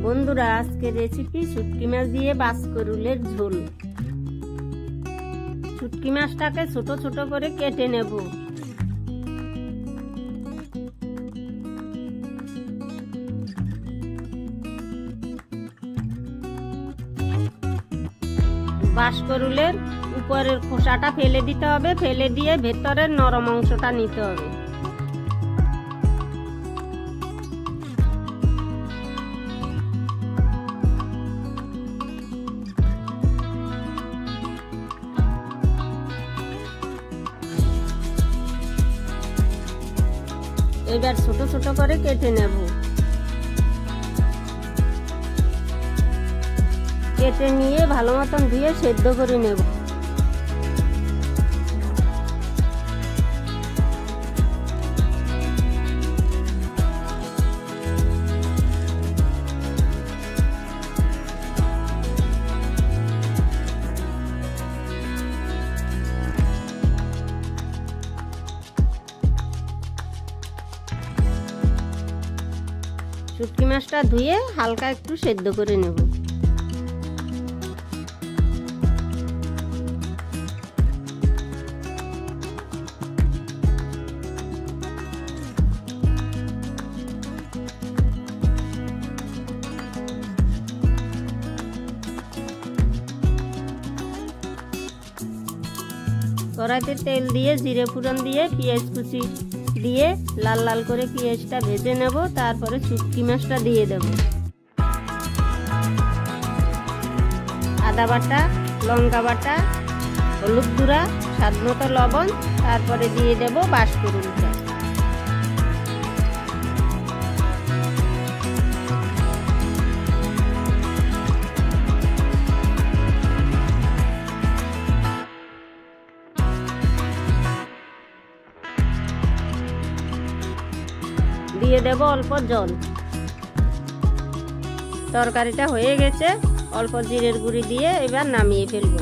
বন্ধুরা, আজকের রেসিপি শুটকি মাছ দিয়ে বাঁশকরুলের ঝোল। শুটকি মাছটাকে ছোট ছোট করে কেটে নেব। বাঁশকরুলের উপরের খোসাটা ফেলে দিতে হবে, ফেলে দিয়ে ভেতরের নরম অংশটা নিতে হবে। এবার ছোট ছোট করে কেটে নেব। কেটে নিয়ে ভালো মতন ধুয়ে সেদ্ধ করে নেব। শুটকি মাছটা ধুয়ে হালকা একটু সেদ্ধ করে নেব। কড়াইতে তেল দিয়ে জিরে ফোড়ন দিয়ে পেঁয়াজ কুচি দিয়ে লাল লাল করে পেঁয়াজটা ভেজে নেব। তারপরে শুটকি মাছটা দিয়ে দেব। আদা বাটা, লঙ্কা বাটা, হলুদ গুঁড়া, স্বাদ মতো লবণ, তারপরে দিয়ে দেব বাঁশকরুলটা। দিয়ে দেব অল্প জল। তরকারিটা হয়ে গেছে, অল্প জিরের গুঁড়ি দিয়ে এবার নামিয়ে ফেলবো।